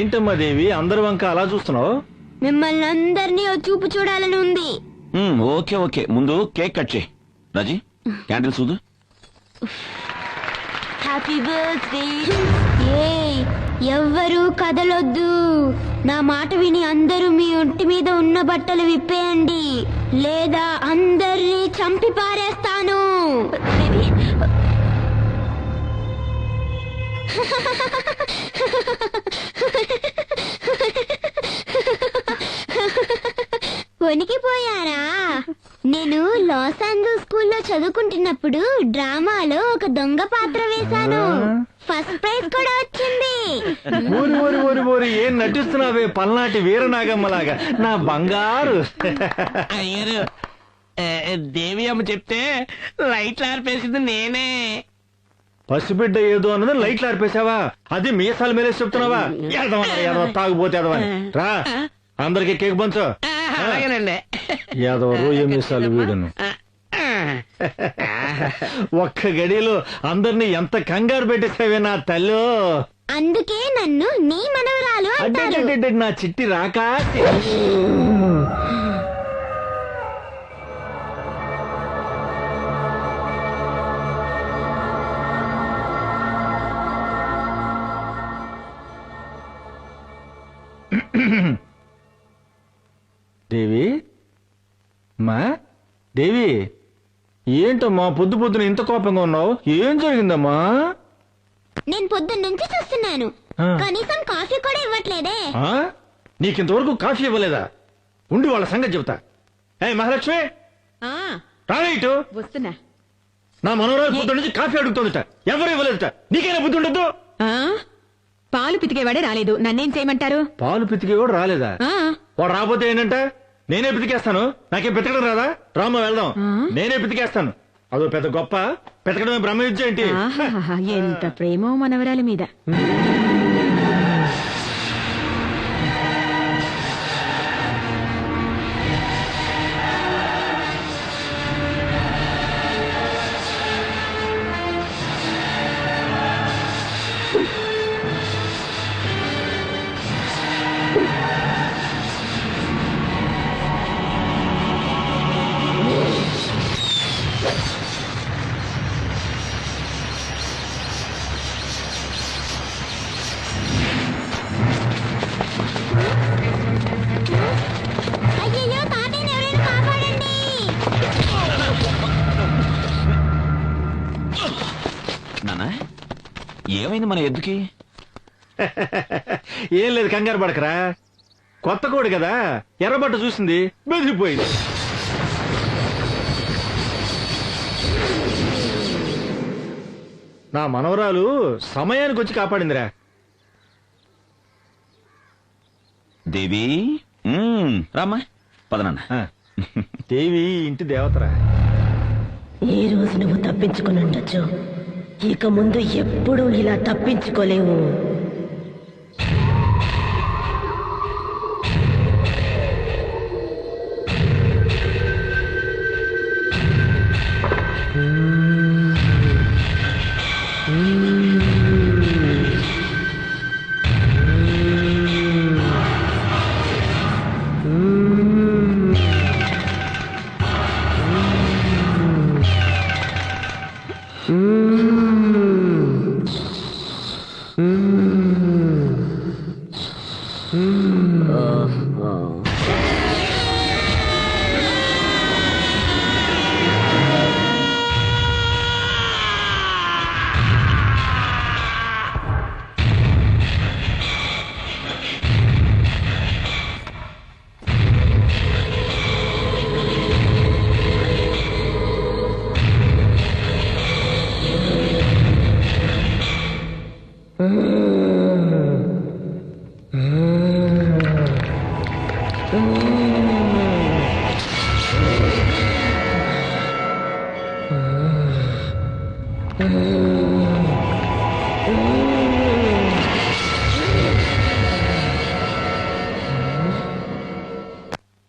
ఏంటమ్మా దేవి అందరి వంక అలా చూస్తున్నావు? మిమ్మల్ని అందరినీ ఓ చూపు చూడాలని ఉంది. ఓకే ఓకే, ముందు కేక్ కట్ చేయి. రాజీ క్యాండిల్ చూదు. Happy birthday. ఎవ్వరూ కదలొద్దు. నా మాట విని అందరూ మీ ఒంటి మీద ఉన్న బట్టలు విప్పేయండి, లేదా అందరినీ చంపి పారేస్తాను. వణికిపోయారా? నేను లాస్ ఏంజల్స్ స్కూల్లో చదువుకుంటున్నప్పుడు డ్రామాలో ఒక దొంగ పాత్ర వేశాను. ఫస్ట్ ప్రైజ్ కూడా వచ్చింది. ఏం నటిస్తున్నావే పల్నాటి వీరనాగమ్మలాగా నా బంగారు. అయ్యారు దేవి అమ్మ చెప్తే లైట్లు ఆర్పేసింది నేనే. పసిబిడ్డ ఏదో అన్నది లైట్లు ఆర్పేసావా? అది మీసాలు మేలేసి చెప్తున్నావా? ఎదవా తాగుపోతే ఎదవని రా, అందరికి కేక్ పంచు. అలాగేనండి. యాదవ రోజు మీసాలు వీడును. ఒక్క గడిలో అందరినీ ఎంత కంగారు పెట్టేసావే నా తల్లు. అందుకే నన్ను నీ మనవరాలు అంటారు. నా చిట్టి రాక దేవి మా దేవి, ఏంటమ్మా పొద్దు పొద్దున ఇంత కోపంగా ఉన్నావు? ఏం జరిగిందమ్మా? నేను పొద్దున్న నుంచి చూస్తున్నాను, కనీసం కాఫీ కూడా ఇవ్వట్లేదే. నీకింతవరకు కాఫీ ఇవ్వలేదా? ఉండి వాళ్ళ సంగతి చెబుతా. ఏ మహాలక్ష్మి, రాలే ఇటు. వస్తున్నా. నా మనవరాలు పొద్దు నుంచి కాఫీ అడుగుతుందట, ఎవరు ఇవ్వలేదట. నీకైనా బుద్ధి ఉండదు? పాలు పితికేవాడే రాలేదు, నన్నేం చేయమంటారు? పాలు పితికే కూడా రాలేదా? వాడు రాబోతే ఏంటంట, నేనే పితికేస్తాను. నాకేం పితకడం రాదా? రామ్మ వెళ్దాం, నేనే పితికేస్తాను. అదో పెద్ద గొప్ప, పితకడమే బ్రహ్మ విద్య ఏంటి? ఎంత ప్రేమో మనవరాలి మీద. అయ్యయ్యో, తాతయ్యని ఎవరైనా కాపాడండి. నానా ఏమైంది మన ఎద్దుకి? ఏం లేదు, కంగారు పడకరా. కొత్త కోడి కదా, ఎర్రబట్ట చూసింది, బెదిరిపోయింది. నా మనవరాలు సమయానికి వచ్చి కాపాడిందిరా. దేవి రామ్మా, పదనన్నా. దేవి ఇంటి దేవతరా. ఈ రోజు నువ్వు తప్పించుకుని ఉండొచ్చు, ఇక ముందు ఎప్పుడూ ఇలా తప్పించుకోలేవు.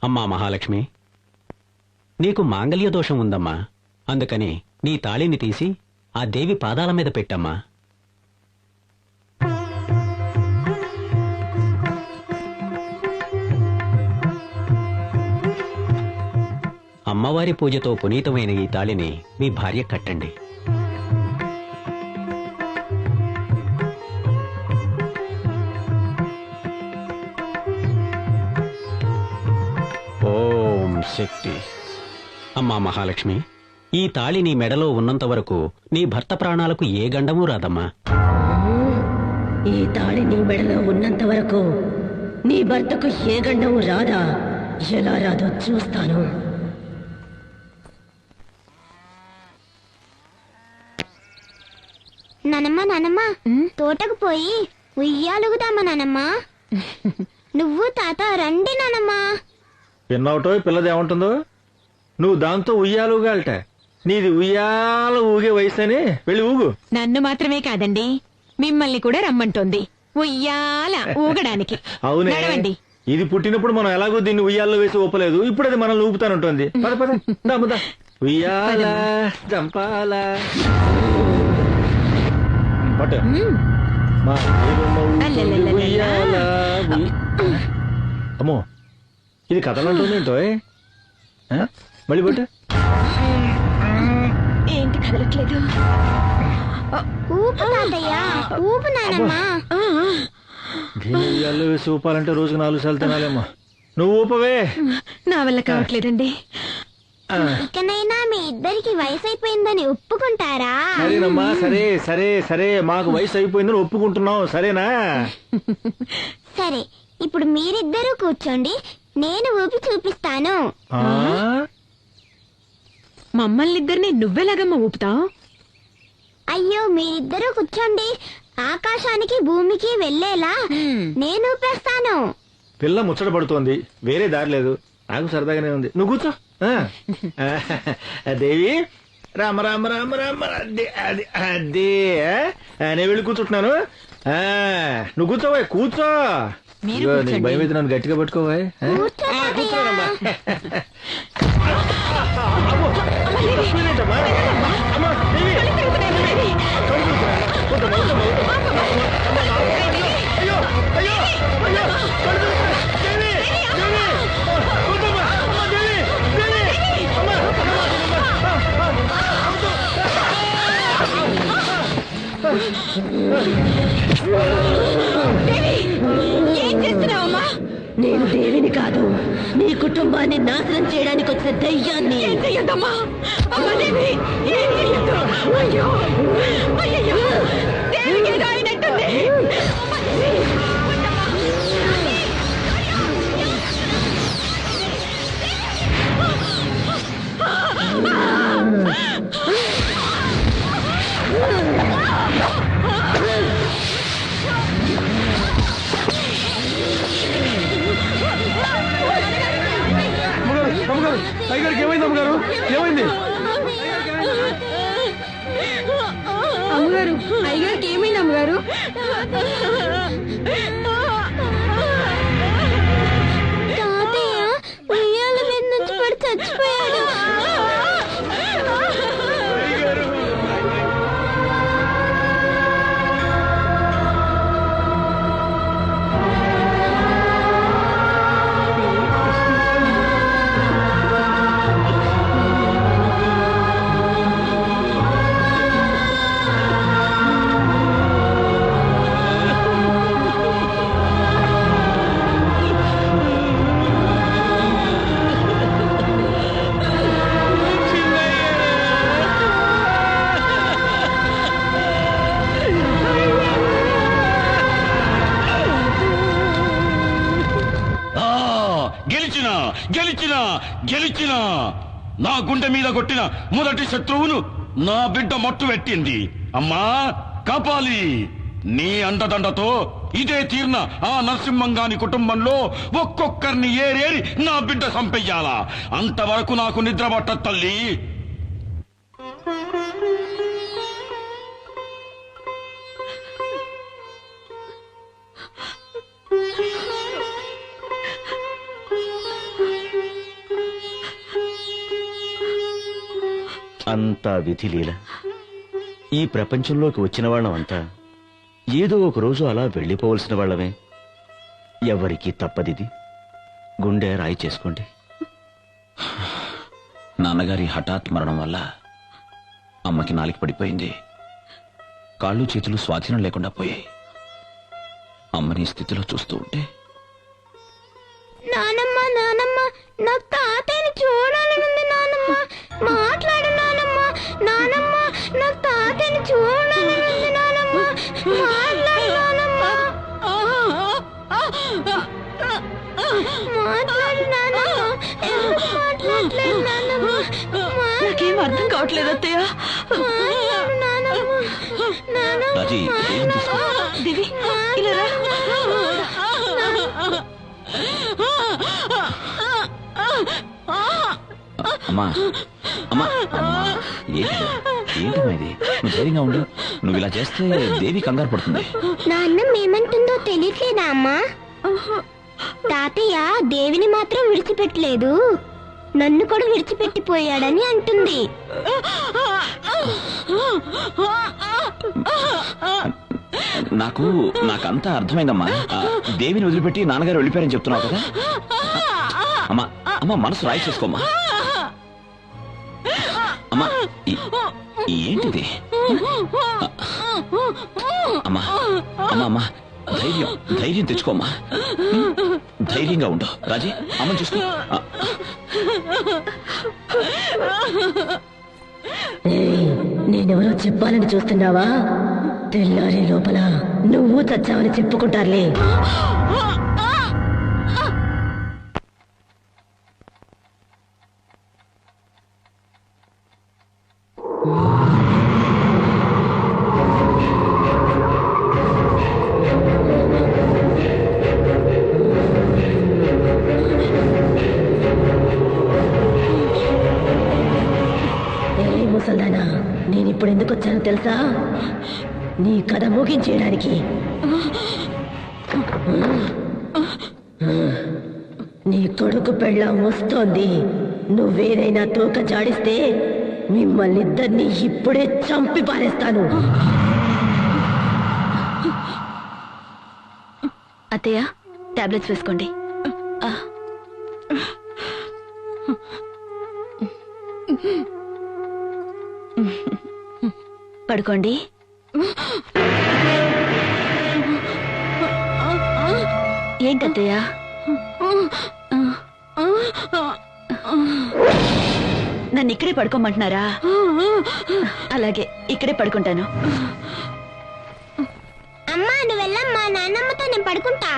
అమ్మా మహాలక్ష్మి, నీకు మాంగళ్య దోషం ఉందమ్మా. అందుకని నీ తాళిని తీసి ఆ దేవి పాదాల మీద పెట్టమ్మా. అమ్మవారి పూజతో పునీతమైన ఈ తాళిని మీ భార్య కట్టండి. ఓం శక్తి. అమ్మా మహాలక్ష్మి, ఈ తాళి నీ మెడలో ఉన్నంత వరకు నీ భర్త ప్రాణాలకు ఏ గండమూ రాదమ్మా. ఈ తాళి నీ మెడలో ఉన్నంత వరకు నీ భర్తకు ఏ గండము రాదా? ఎలా రాదో చూస్తాను. నానమ్మ తోటకు పోయి ఉయ్యాలుగుదామా నానమ్మ? నువ్వు తాత రండి నానమ్మ. పిన్నవటో పిల్లది ఏమంటుందో, నువ్వు దాంతో ఉయ్యాలుగాలట. నీది ఉయ్యాల ఊగే వయసు అని వెళ్ళి ఊగు. నన్ను మాత్రమే కాదండి, మిమ్మల్ని కూడా రమ్మంటోంది ఉయ్యాల ఊగడానికి. అవునే, నడవండి. ఇది పుట్టినప్పుడు మనం ఎలాగో దీన్ని ఉయ్యాల్లో వేసి ఊపలేదు, ఇప్పుడు అది మనల్ని ఊపుతానుంటుంది. పద పద దాముదా ఉయ్యాల జంపాల పట్టు. మా దేవుమ్మ ఊపుతుంది ఉయ్యాల అమ్మో, ఇది కథలు అంటుందేంటో. మళ్ళీ పట్టు. ఏంటి కదలట్లేదు? ఊపు తాతయ్య, ఊపు నానమ్మ. దీన్ని ఉయ్యాల్లో వేసి ఊపాలంటే రోజుకు 4 సార్లు తినాలేమ్మా. నువ్వు ఊపవే. నా వల్ల కావట్లేదండి. ఇకనైనా మీ ఇద్దరికి వయసు అయిపోయిందని ఒప్పుకుంటారా? సరేనమ్మా, సరే సరే సరే, మాకు వయసు అయిపోయిందని ఒప్పుకుంటున్నావు, సరేనా? సరే, ఇప్పుడు మీరిద్దరూ కూర్చోండి, నేను ఊపి చూపిస్తాను. ఆ? మమ్మల్ని ఇద్దరిని నువ్వెలాగమ్మా ఊపుతావు? అయ్యో, మీరిద్దరూ కూర్చోండి, ఆకాశానికి భూమికి వెళ్ళేలా నేను ఊపేస్తాను. పిల్ల ముచ్చట పడుతోంది, వేరే దారి లేదు. నాకు సరదాగానే ఉంది, నువ్వు కూర్చో. దేవి రామ రామ రామ రామ, అదే అది అదే. నేను వెళ్ళి కూర్చుంటున్నాను. నువ్వు కూర్చోవా, కూర్చో. మీరు ఇదిగో, కూర్చోండి. నీకు భయం అయితే నన్ను గట్టిగా పట్టుకోవా. కూర్చో తాతయ్య. కూర్చోనమ్మా. కూర్చోనేంటమ్మా? అమ్మా, దేవి. అయ్యో అయ్యో అయ్యో, కళ్ళు తిరుగుతున్నాయి. దేవి, దేవి, కూర్చోమ్మా. అమ్మా, దేవి, దేవి, అమ్మా, ఏం చేస్తున్నావమ్మా? నేను దేవిని కాదు, నీ కుటుంబాన్ని నాశనం చేయడానికి వచ్చిన దయ్యాన్ని. ఏం చెయ్యొద్దమ్మా. అమ్మా దేవి, ఏం చెయ్యొద్దు. అయ్యో అయ్యో, దేవికి ఏదో అయినట్టుంది. అమ్మా దేవి, వద్దమ్మా. అమ్మగారు, అయ్యగారికి ఏమైంది? అమ్మగారు ఏమైంది? అమ్మగారు, అయ్యగారికి ఏమైంది అమ్మగారు? తాతయ్య ఉయ్యాల మీద నుంచి పడి చచ్చిపోయాడు. గెలిచినా గెలిచినా గెలిచినా నా గుండె మీద కొట్టిన మొదటి శత్రువును నా బిడ్డ మట్టు పెట్టింది. అమ్మా కాపాలి, నీ అండదండతో ఇదే తీర్న ఆ నరసింహంగాని కుటుంబంలో ఒక్కొక్కరిని ఏరేరి నా బిడ్డ సంపెయ్యాలా. అంతవరకు నాకు నిద్ర పట్టదు తల్లి. అంతా విధిలీల. ఈ ప్రపంచంలోకి వచ్చిన వాళ్ళమంతా ఏదో ఒక రోజు అలా వెళ్ళిపోవలసిన వాళ్ళమే. ఎవరికీ తప్పదిది. గుండె రాయి చేసుకోండి. నాన్నగారి హఠాత్ మరణం వల్ల అమ్మకి నాలిక పడిపోయింది. కాళ్ళు చేతులు స్వాధీనం లేకుండా పోయాయి. అమ్మని ఈ స్థితిలో చూస్తూ ఉంటే నానమ్మ నానమ్మ నాకు తాతయ్యని చూడాలనుంది నానమ్మ. మాట్లాడు నానమ్మ. నానమ్మ నాకు తాతయ్యని చూడాలనుంది నానమ్మ. మాట్లాడు నానమ్మ. మాట్లాడు నానమ్మ. ఎందుకు మాట్లాడలేదు నానమ్మ? నాకేం అర్థం కావట్లేదు అత్తయ్య. మాట్లాడు నానమ్మ. నానమ్మ రాజీ, ఏం తీసుకో. దేవి ఇలా రా. అమ్మా అమ్మా అమ్మా, ఏంటమ్మా ఇది? నువ్వు ధైర్యంగా ఉండు. నువ్వు ఇలా చేస్తే దేవి కంగారు పడుతుంది. నా అన్నం ఏమంటుందో తెలియట్లేదా అమ్మా? తాతయ్య దేవిని మాత్రం విడిచిపెట్టలేదు, నన్ను కూడా విడిచిపెట్టిపోయాడని అంటుంది. నాకంతా అర్థమైందమ్మా. దేవిని వదిలిపెట్టి నాన్నగారు వెళ్ళిపోయారని చెప్తున్నావు కదా. అమ్మా అమ్మా, మనసు రాయి చేసుకోమ్మా. అమ్మా ఏంటిది? అమ్మా అమ్మా అమ్మా, ధైర్యం తెచ్చుకోమ్మా. ధైర్యంగా ఉండు. రాజీ, అమ్మని చూసుకో. నేనెవరో చెప్పాలని చూస్తున్నావా? తెల్లారే లోపల నువ్వు చచ్చావని చెప్పుకుంటారులే. ముసల్దానా, నేనిప్పుడు ఎందుకు వచ్చానో తెలుసా? నీ కథ ముగించేయడానికి. నీ కొడుకు పెళ్ళాం వస్తోంది. నువ్వేదైనా తోక జాడిస్తే మిమ్మల్ని ఇద్దరిని ఇప్పుడే చంపి పారేస్తాను. అత్తయ్య, టాబ్లెట్స్ వేసుకోండి. పడుకోండి. ఏంటత్తయ్య? నన్ను ఇక్కడే పడుకోమంటున్నారా? అలాగే, ఇక్కడే పడుకుంటాను. అమ్మా నువ్వు వెళ్ళమ్మా, నాన్నమ్మతో నేను పడుకుంటా.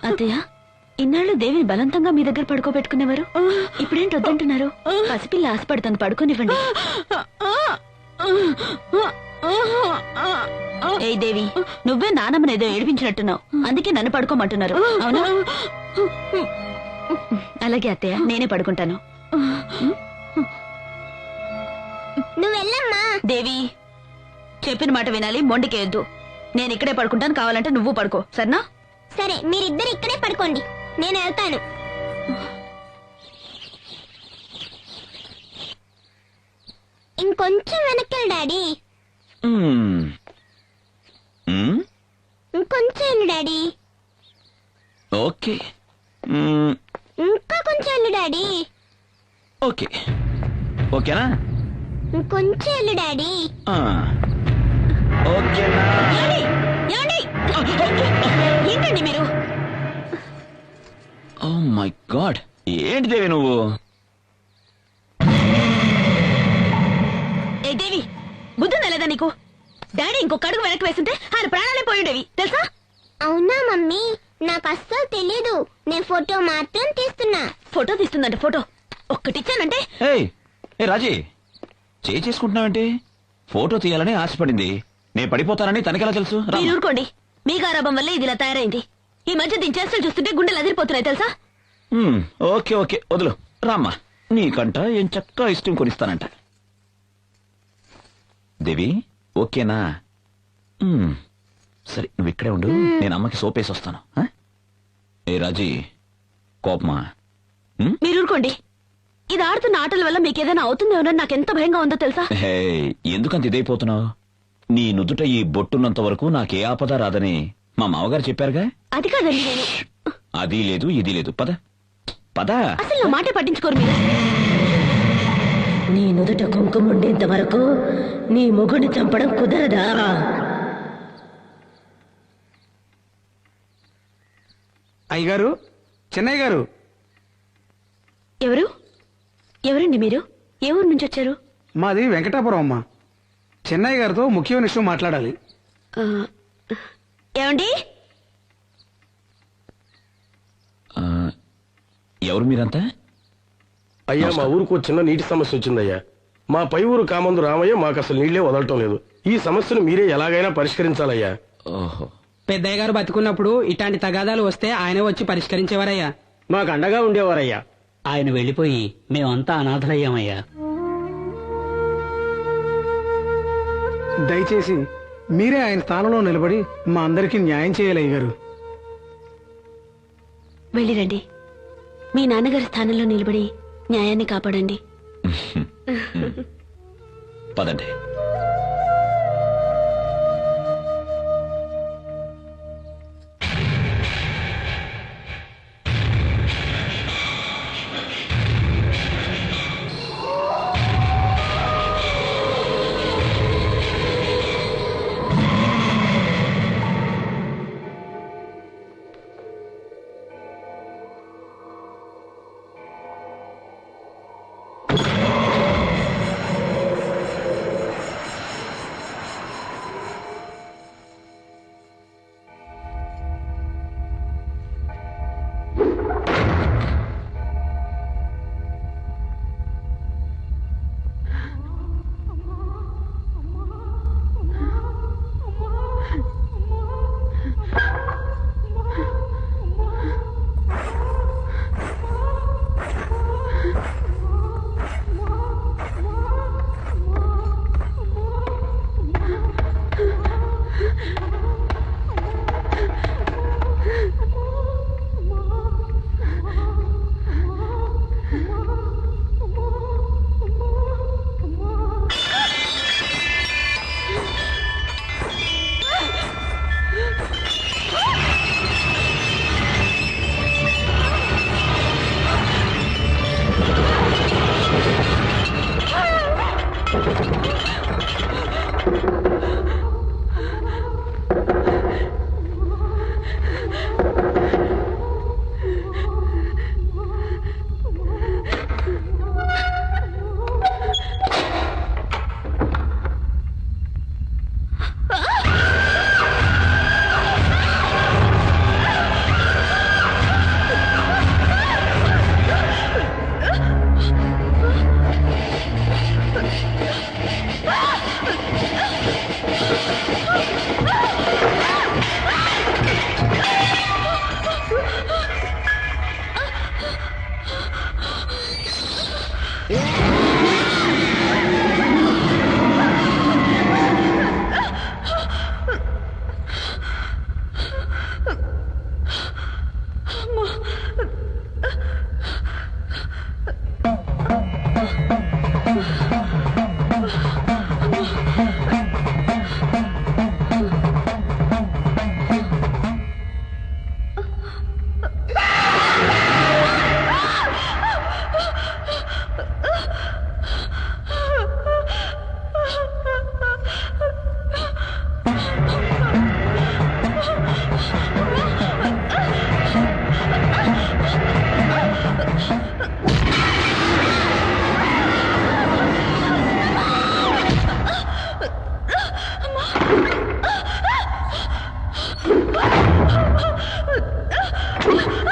అత్తయ్య, ఇన్నాళ్ళు దేవిని బలవంతంగా మీ దగ్గర పడుకోబెట్టుకునేవారు, ఇప్పుడేంటి వద్దంటున్నారు? పసిపిల్ల ఆశపడుతుంది, పడుకోనివ్వండి. ఏ దేవి, నువ్వే నానమ్మని ఏదో ఏడిపించినట్టున్నావు, అందుకే నన్ను పడుకోమంటున్నారు, అవునా? అలాగే అత్తయ్య, నేనే పడుకుంటాను. నువ్వు వెళ్ళమ్మా. దేవి, చెప్పిన మాట వినాలి, మొండికేయద్దు. నేను ఇక్కడే పడుకుంటాను, కావాలంటే నువ్వు పడుకో, సరేనా? సరే, మీరిద్దరు ఇక్కడే పడుకోండి, నేను వెళ్తాను. ఇంకొంచెం వెనక్కి డాడీ. ఇంకొంచెం వెళ్ళు డాడీ. ఓకే. ఇంకా కొంచెం వెళ్ళు డాడీ. ఓకే, ఓకేనా? ఇంకొంచెం వెళ్ళు డాడీ. ఓకేనా? ఏంటండి మీరు? ఓ మై గాడ్, ఏంటి దేవి నువ్వు? ఏ దేవి, బుద్ధి నెలదా నీకు? డాడీ ఇంకొక అడుగు వెనక్కి వేస్తుంటే ఆయన ప్రాణాలే పోయిండేవి, తెలుసా? అవునా మమ్మీ, నాకు అస్సలు తెలీదు. నేను ఫోటో మాత్రం తీస్తున్నా. ఫోటో తీస్తుందంటే ఫోటో ఒక్కటిచ్చానంటే. ఏ రాజీ, చేసుకుంటున్నావంటే? ఫోటో తీయాలని ఆశపడింది, నేను పడిపోతానని తనకెలా తెలుసు? మీరు ఊరుకోండి, మీ గారాబం వల్లే ఇది ఇలా తయారైంది. ఈ మధ్య దీని చేష్టలు చూస్తుంటే గుండెలు అదిరిపోతున్నాయి, తెలుసా? ఓకే ఓకే, వదులు రామ్మా, నీకంట ఏం చక్కగా ఇష్టం కొనిస్తానంట. దేవి, ఓకేనా? సరే, నువ్వు ఇక్కడే ఉండు, నేను అమ్మకి సోపేసి వస్తాను. ఏ రాజీ, కోపమా? మీరు ఊరుకోండి, ఇది ఆడుతున్న ఆటల వల్ల మీకేదైనా అవుతుందేమో నాకెంత భయంగా ఉందో తెలుసా? ఎందుకంత ఇదైపోతున్నావు? నీ నుదుట ఈ బొట్టున్నంత వరకు నాకే ఆపద రాదని మా మామగారు చెప్పారుగా. అది కాదండి, నేను అది లేదు ఇది లేదు, పద. పదా. అసలు నా మాట పట్టించుకోరు మీరు. నీ నుదుట కుంకుమ ఉండేంత వరకు నీ మొగుడిని చంపడం కుదరదా? అయ్యగారు, చెన్నయ్య గారు. ఎవరు? ఎవరండి మీరు? ఏ ఊరు నుంచి వచ్చారు? మాది వెంకటాపురం అమ్మా. చెన్నయ్య గారితో ముఖ్యమైన విషయం మాట్లాడాలి. ఏమండి? ఎవరు మీరంతా? అయ్యా, మా ఊరుకు చిన్న నీటి సమస్య వచ్చిందయ్యా. మా పై ఊరు కామందు రామయ్య మాకు అసలు నీళ్లే వదలటం లేదు. ఈ సమస్యను మీరే ఎలాగైనా పరిష్కరించాలయ్యా. ఓహో. పెద్దయ్య గారు బతుకున్నప్పుడు ఇట్లాంటి తగాదాలు వస్తే ఆయనే వచ్చి పరిష్కరించేవారయ్యా. మాకు అండగా ఉండేవారయ్యా. ఆయన వెళ్ళిపోయి మేమంతా అనాథలయ్యామయ్యా. దయచేసి మీరే ఆయన స్థానంలో నిలబడి మా అందరికీ న్యాయం చేయాలి అయ్యగారు. వెళ్ళిరండి. మీ నాన్నగారి స్థానంలో నిలబడి న్యాయాన్ని కాపాడండి. పదండి.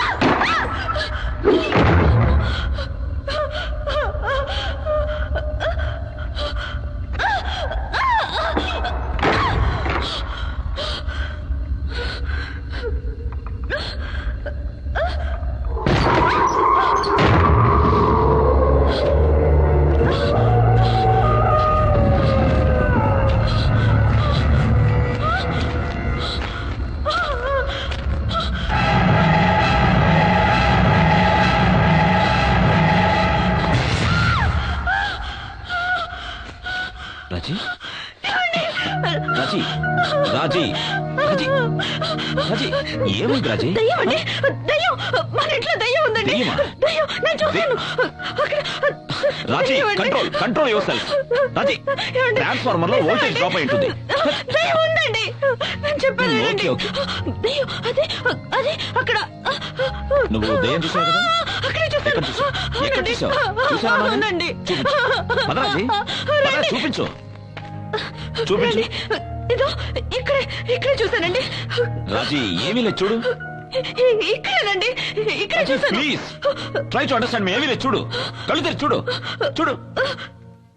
Ah! ఏమైంది రాజీ? దయ్యం అండి, దయ్యం. మన ఇంట్లో దయ్యం ఉందండి. దయ్యమా? దయ్యం, నేను చూశాను. అక్కడ రాజీ, దయ్యం అండి. Control control yourself. Raji, ఏమండి? ట్రాన్స్ఫార్మర్ లో వోల్టేజ్ డ్రాప్ అయి ఉంటుంది. దయ్యం ఉందండి, నేను చెప్పాను వినండి. ఓకే. దయ్యం అదే అదే అక్కడ. నువ్వు దయ్యం చూసావు కదా? అక్కడే ఎక్కడ చూశాను. చూసావు? ఎక్కడ అవునండి. చూసావు? చూసావా? అవునండి. చూపించు. పద రాజీ, పద, రండి. చూపించు చూపించు. ఇదో ఇక్కడే చూశానండి. రాజీ, ఏమీ లేదు చూడు. ఇక్కడేనండి, ఇక్కడ చూశాను. ప్లీజ్ ట్రై టు అండర్స్టాండ్ మీ. ఏమీ లేదు చూడు, కళ్ళు తెరిచి చూడు చూడు.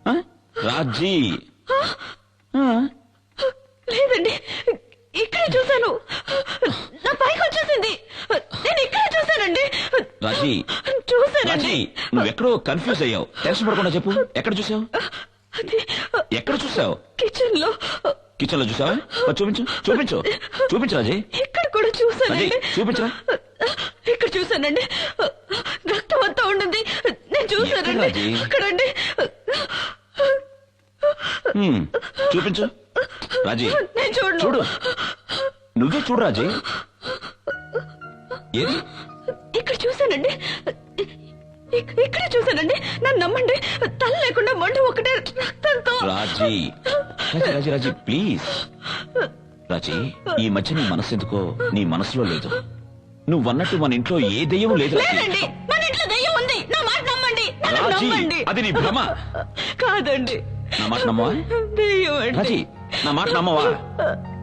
ఆ? రాజీ, లేదండి, ఇక్కడే చూశాను. నా పైకి వచ్చేసింది. నేను ఇక్కడే చూశానండి. రాజీ, చూశానండి. రాజీ, నువ్వెక్కడో కన్ఫ్యూజ్ అయ్యావు. టెన్షన్ పడకుండా చెప్పు, ఎక్కడ చూసావు? అది ఎక్కడ చూసావు? కిచెన్ లో. కిచెన్ లో చూసావా? మరి చూపించు చూపించు చూపించు రాజీ. ఇక్కడ కూడా చూశానండి. రాజీ, చూపించరా. ఇక్కడ చూశానండి. రక్తం అంతా ఉండింది. నేను చూశానండి. ఎక్కడ రాజీ? అక్కడండి. చూపించు రాజీ. నేను చూడను. చూడు, నువ్వే చూడు రాజీ. ఏది? ఇక్కడ చూశానండి. ఇక్కడ చూశానండి. నన్ను నమ్మండి, తల లేకుండా మండు ఒకటే రక్తంతో. రాజీ రాజీ రాజీ రాజీ ప్లీజ్. రాజీ, ఈ మధ్య నీ మనసు ఎందుకో నీ మనసులో లేదు. నువ్వన్నట్టు మన ఇంట్లో ఏ దెయ్యం లేదు రాజీ. లేదండి, మన ఇంట్లో దయ్యం ఉంది. నా మాట నమ్మండి, నన్ను రాజీ, నమ్మండి. అది నీ భ్రమ. కాదండి, నా మాట నమ్మవా? దయ్యం అండి. రాజీ, నా మాట నమ్మవా?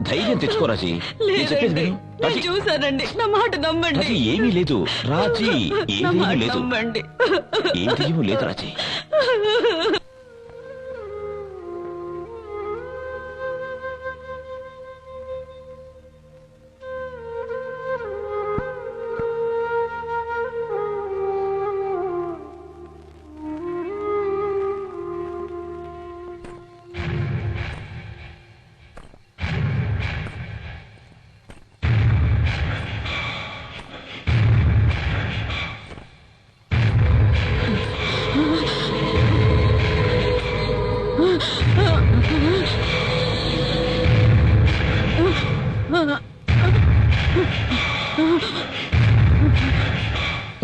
ధైర్యం తెచ్చుకో రాజీ. నేను చెప్పేది లేదండి, విను. నేను రాజీ, చూశానండి. నా మాట నమ్మండి. రాజీ, ఏమీ లేదు రాజీ. ఏ నా మాట దెయ్యం లేదు. నమ్మండి. ఏ దెయ్యం లేదు రాజీ.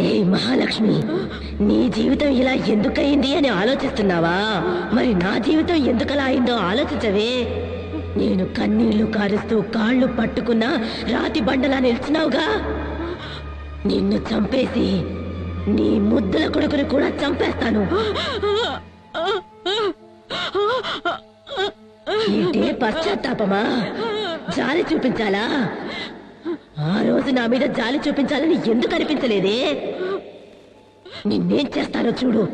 ఏ మహాలక్ష్మి, నీ జీవితం ఇలా ఎందుకయింది అని ఆలోచిస్తున్నావా? మరి నా జీవితం ఎందుకలా అయిందో ఆలోచించవే. నేను కన్నీళ్లు కారుస్తూ కాళ్ళు పట్టుకున్నా రాతి బండలా నిలిచినావుగా. నిన్ను చంపేసి నీ ముద్దుల కొడుకుని కూడా చంపేస్తాను. ఏంటే పశ్చాత్తాపమా? జాలి చూపించాలా? ఆ రోజు నా మీద జాలి చూపించాలని ఎందుకు అనిపించలేదే? నిన్నేం చేస్తానో చూడు.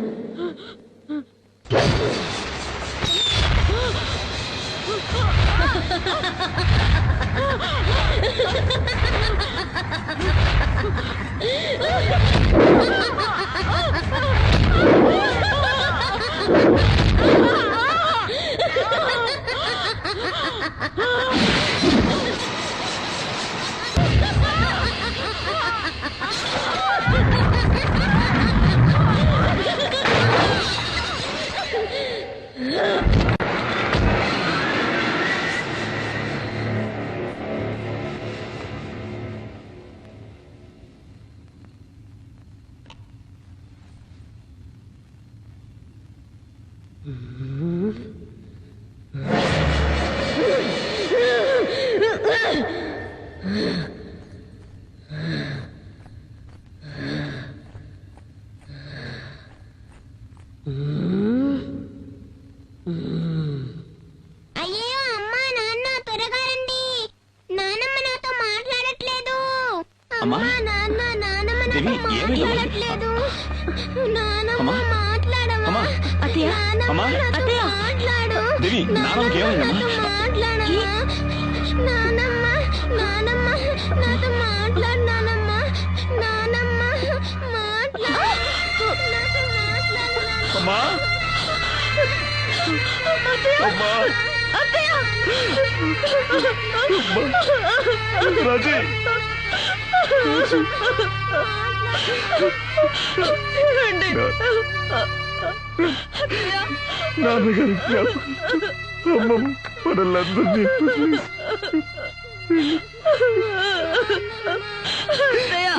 అయ్యో అమ్మా నాన్న త్వరగా రండి. నానమ్మ నాతో మాట్లాడట్లేదు. అమ్మా, అమ్మా నాన్న నానమ్మ నాతో దేవి, ఏమైందమ్మా? మాట్లాడట్లేదు. నానమ్మ అమ్మా, మాట్లాడవా? అమ్మా, అత్తయ్య, నానమ్మ అమ్మా, నాతో అత్తయ్య. మాట్లాడు. దేవి, నానమ్మకి ఏమైందమ్మా? నాతో మాట్లాడమ్మా. నానమ్మ నానమ్మ నాతో మాట్లాడు. నానమ్మ నానమ్మ మాట్లాడు. నాతో మాట్లాడు. అమ్మా, అమ్మా, రాజీ, నాన్నగారి జ్ఞాపకం అమ్మమ్మ మనల్లందరినీ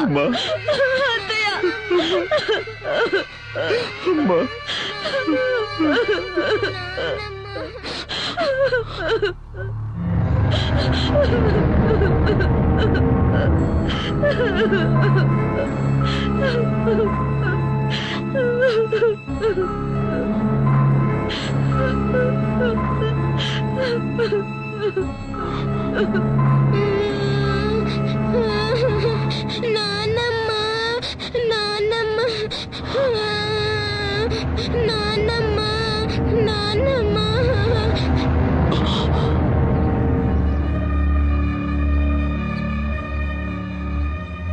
అమ్మా అమ్మా నాన్నమ్మ నాన్నమ్మ నాన్నమ్మ నాన్నమ్మ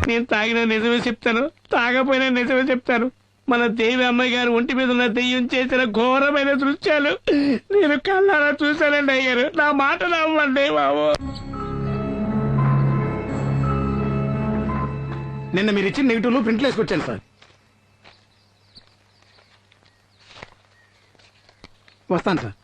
నేను తాగిన నిజమే చెప్తాను, తాగపోయినా నిజమే చెప్తాను. మన దేవి అమ్మాయి గారు ఒంటి మీద ఉన్న దెయ్యం చేసిన ఘోరమైన దృశ్యాలు నేను కళ్ళారా చూశానండి అయ్యారు. నా మాట నమ్మండి బాబు. నిన్న మీరు ఇచ్చిన నెగిటివ్లు ప్రింట్లు వేసుకొచ్చాను సార్. వస్తాను సార్.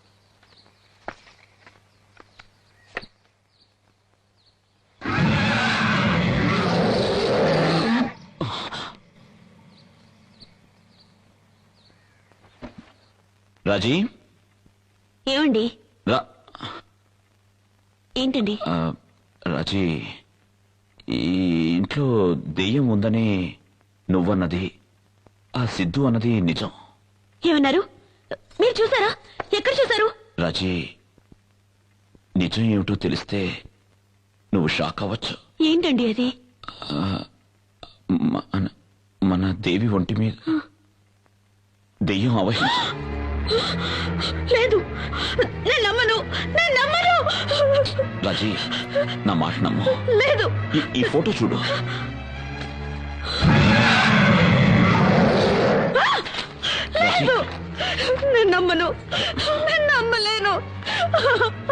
రాజీ ఏమండి? ఏంటండి? రాజీ, ఈ ఇంట్లో దెయ్యం ఉందని నువ్వన్నది, ఆ సిద్ధు అన్నది నిజం. ఏమన్నారు? మీరు చూసారా? ఎక్కడ చూసారు? రాజీ, నిజం ఏమిటో తెలిస్తే నువ్వు షాక్ అవ్వచ్చు. ఏంటండి అది? మన దేవి ఒంటి మీద దెయ్యం అవహించ. లేదు, నేను నమ్మను, నేను నమ్మను. రాజీ, నా మాట నమ్ము. లేదు. ఈ ఫోటో చూడు. లేదు, నేను నమ్మను, నేను నమ్మలేను.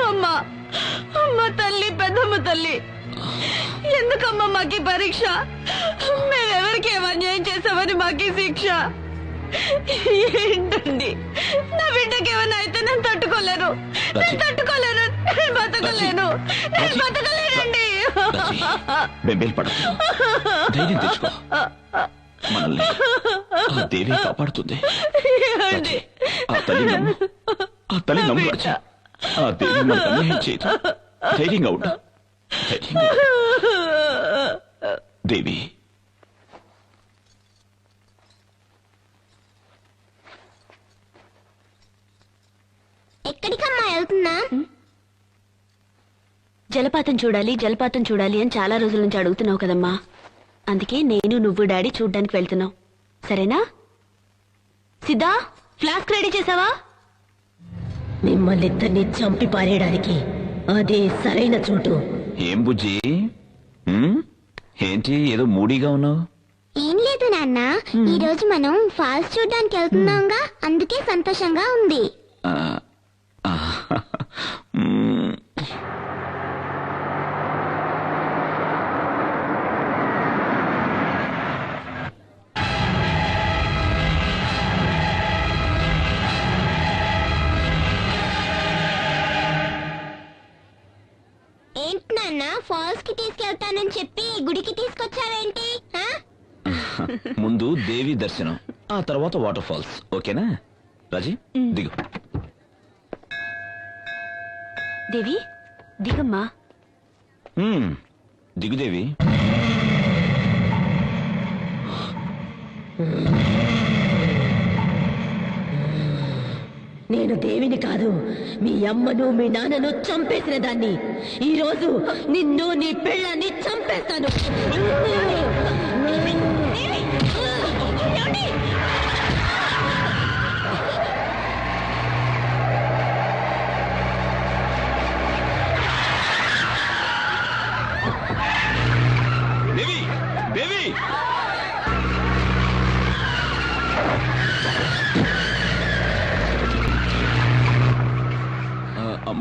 అమ్మా, అమ్మ తల్లి, పెద్దమ్మ తల్లి, ఎందుకమ్మా మాకి పరీక్ష? మేమెవరికి ఏమన్యాయం చేసామని మాకి శిక్ష? ఏంటండి, నా బిడ్డకి ఏమైనా అయితే నేను తట్టుకోలేను, నేను తట్టుకోలేను, నేను బతకలేను, నేను బతకలేనండి. బెంబేలు పడ, ధైర్యం తెచ్చుకో. మనల్ని ఆ దేవి కాపాడుతుంది. ఆ తల్లి నమ్ము, ఆ తల్లి నమ్ము రాజీ. ఆ దేవి మనకు అన్యాయం చేయదు. ధైర్యంగా ఉండు, ధైర్యంగా. దేవి, ఎక్కడికమ్మా వెళ్తున్నా? జలపాతం చూడాలి, జలపాతం చూడాలి అని చాలా రోజుల నుంచి అడుగుతున్నావు కదమ్మా. అందుకే నేను, నువ్వు, డాడీ చూడ్డానికి వెళ్తున్నావు. సరేనా? సిద్ధా, ఫ్లాస్క్ రెడీ చేసావా? మిమ్మల్ని ఇద్దరిని చంపి పారేయడానికి అదే సరైన చోటు. ఏం బుజ్జి, ఏంటి ఏదో మూడీగా ఉన్నావు? ఏం లేదు నాన్న, ఈ రోజు మనం ఫాల్స్ చూడడానికి వెళ్తున్నాంగా, అందుకే సంతోషంగా ఉంది. ఏంటి నాన్న, ఫాల్స్ కి తీసుకెళ్తానని చెప్పి గుడికి తీసుకొచ్చావేంటి? ముందు దేవి దర్శనం, ఆ తర్వాత వాటర్ ఫాల్స్. ఓకేనా రాజీ? దిగు. దేవి, దిగమ్మా. దిగు దేవి. నేను దేవిని కాదు, మీ అమ్మను మీ నాన్నను చంపేసిన దాన్ని. ఈ రోజు నిన్ను, నీ పెళ్ళాన్ని చంపేస్తాను. దేవి, దేవి,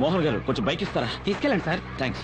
మోహన్ గారు కొంచెం బైక్ ఇస్తారా? తీసుకెళ్ళండి సార్. థ్యాంక్స్.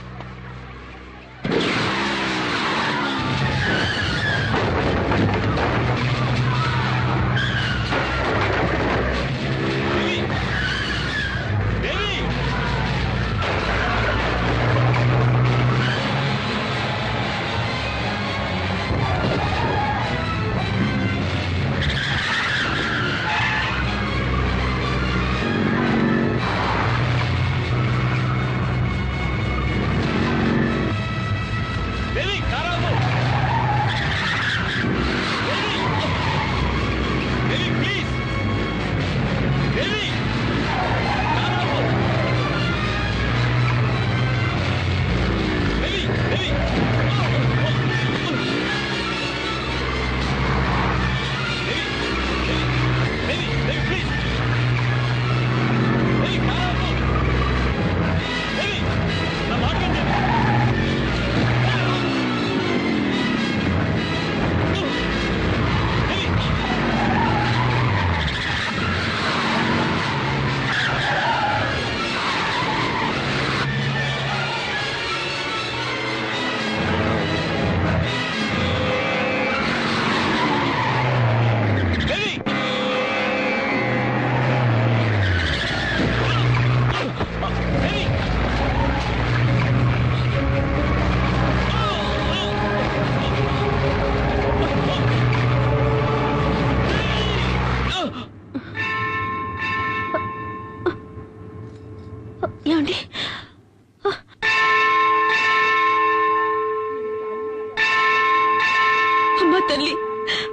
అమ్మ తల్లి,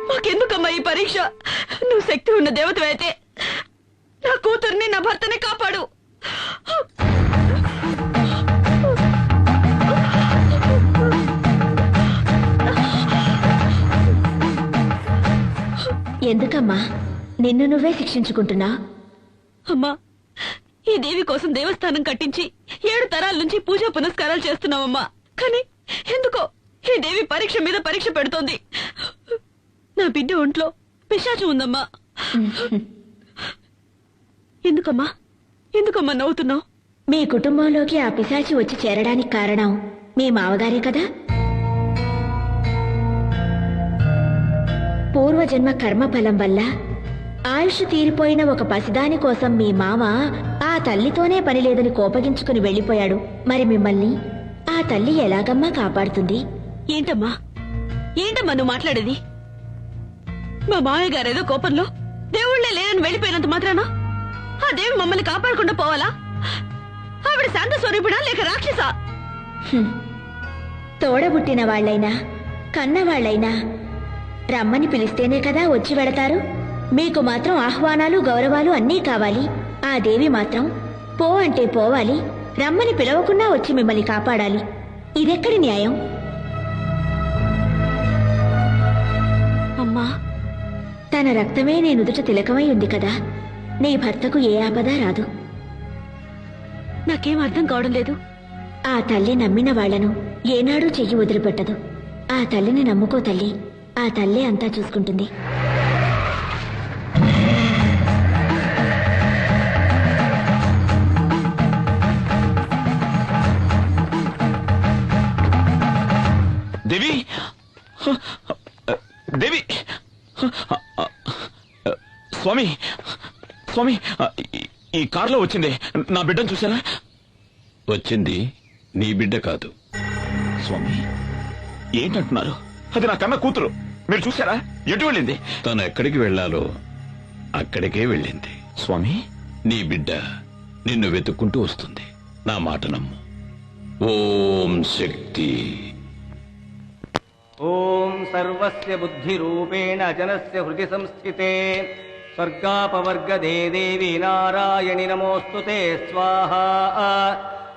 మాకెందుకమ్మా ఈ పరీక్ష? నువ్వు శక్తి ఉన్న దేవతవైతే నా కూతుర్ని, నా భర్తని కాపాడు. ఎందుకమ్మా నిన్ను నువ్వే శిక్షించుకుంటున్నా? అమ్మా, ఈ దేవి కోసం దేవస్థానం కట్టించి 7 తరాల నుంచి పూజా పునస్కారాలు చేస్తున్నావమ్మా. కానీ ఎందుకో ఈ దేవి పరీక్ష మీద పరీక్ష పెడుతోంది. నా బిడ్డ ఒంట్లో పిశాచం ఉందమ్మా. ఎందుకమ్మా ఎందుకమ్మా నవ్వుతున్నావు? మీ కుటుంబంలోకి ఆ పిశాచి వచ్చి చేరడానికి కారణం మీ మావగారే కదా? పూర్వజన్మ కర్మఫలం వల్ల ఆయుష్ తీరిపోయిన ఒక పసిదాని కోసం మీ మామ ఆ తల్లితోనే పని లేదని కోపగించుకుని వెళ్లిపోయాడు. మరి మిమ్మల్ని ఆ తల్లి ఎలాగమ్మా కాపాడుతుంది? ఏంటమ్మా ఏంటమ్మా నువ్వు మాట్లాడేది? మా మామయ్య గారేదో కోపంలో దేవుళ్లే లేరని వెళ్ళిపోయినంత మాత్రాన ఆ దేవి మమ్మల్ని కాపాడకుండా పోవాలా? ఆవిడ శాంత స్వరూపిడా లేక రాక్షసా? తోడబుట్టిన వాళ్లైనా కన్నవాళ్లైనా రమ్మని పిలిస్తేనే కదా వచ్చి వెడతారు. మీకు మాత్రం ఆహ్వానాలు గౌరవాలు అన్నీ కావాలి. ఆ దేవి మాత్రం పో అంటే పోవాలి, రమ్మని పిలవకుండా వచ్చి మిమ్మల్ని కాపాడాలి. ఇదెక్కడి న్యాయం? అమ్మా, తన రక్తమే నీ నుదుట తిలకమై ఉంది కదా, నీ భర్తకు ఏ ఆపద రాదు. నాకేం అర్థం కావడం లేదు. ఆ తల్లి నమ్మిన వాళ్లను ఏనాడూ చెయ్యి వదిలిపెట్టదు. ఆ తల్లిని నమ్ముకో తల్లి, ఆ తల్లే అంతా చూసుకుంటుంది. దేవి దేవి స్వామి స్వామి, ఈ కారులో వచ్చింది నా బిడ్డను చూసారా? వచ్చింది నీ బిడ్డ కాదు. స్వామి ఏంటంటున్నారు? అది నా కన్న కూతురు. మీరు చూసారా? ఎటు వెళ్ళింది? తను ఎక్కడికి వెళ్ళాలో అక్కడికే వెళ్ళింది. స్వామి, నీ బిడ్డ నిన్ను వెతుక్కుంటూ వస్తుంది. నా మాట నమ్ము. ఓం శక్తి. ఓం సర్వస్య బుద్ధిరూపేణ జనస్య హృది సంస్థితే స్వర్గాపవర్గదే దేవి నారాయణి నమోస్తుతే స్వాహా.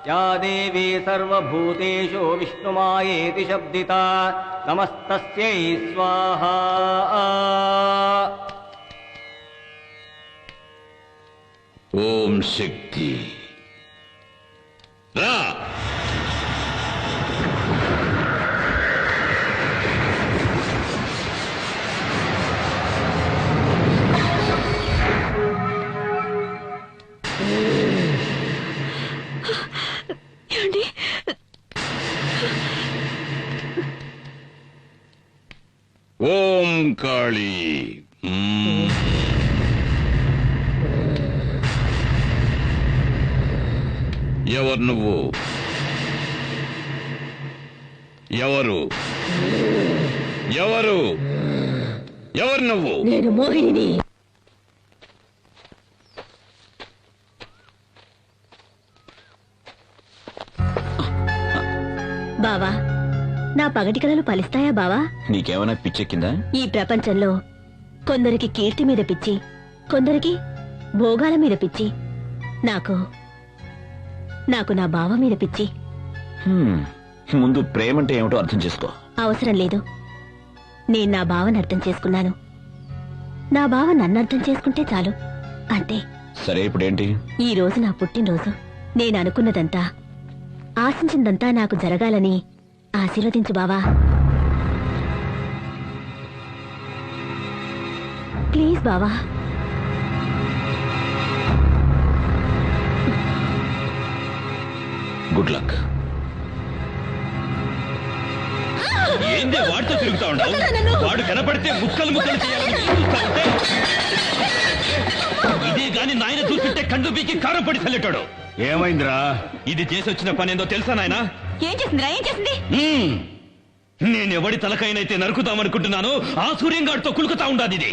యా దేవీ సర్వభూతేషు విష్ణుమాయేతి శబ్దితా నమస్తస్యై స్వాహా. ఓం శక్తి. రా. ఏమండి? ఓం కాళీ. ఎవరు నువ్వు? ఎవరు ఎవరు ఎవరు నువ్వు? నేను మోహిని. బావా, నా పగటి కలలు ఫలిస్తాయా బావా? నీకేమైనా పిచ్చెక్కిందా? ఈ ప్రపంచంలో కొందరికి కీర్తి మీద పిచ్చి, కొందరికి భోగాల మీద పిచ్చి. నాకు నా బావ మీద పిచ్చి. ముందు ప్రేమంటే ఏమిటో అర్థం చేసుకో. అవసరం లేదు. నేను నా బావని అర్థం చేసుకున్నాను. నా బావ నన్ను అర్థం చేసుకుంటే చాలు. అంతే. సరే, ఇప్పుడేంటి? ఈ రోజు నా పుట్టినరోజు. నేను అనుకున్నదంతా, ఆశించిందంతా నాకు జరగాలని ఆశీర్వదించు బావా. ప్లీజ్ బావా. Good luck. ఏందే వాడితో తిరుగుతా ఉండవు? వాడు కనపడితే ముక్కలు ముక్కలు చేయాలని చూస్తా ఉంటే ఇదే గాని నాయన చూస్తుంటే కండు పీకి కారం పడి చల్లెటాడు. ఏమైందిరా? ఇది చేసి వచ్చిన పని ఏందో తెలుసా నాయన? ఏం చేసిందిరా? ఏం చేసింది? నేనెవడి తలకైనైతే నరుకుతామనుకుంటున్నాను ఆ సూర్యంగాడితో కులుకుతా ఉండాది ఇది.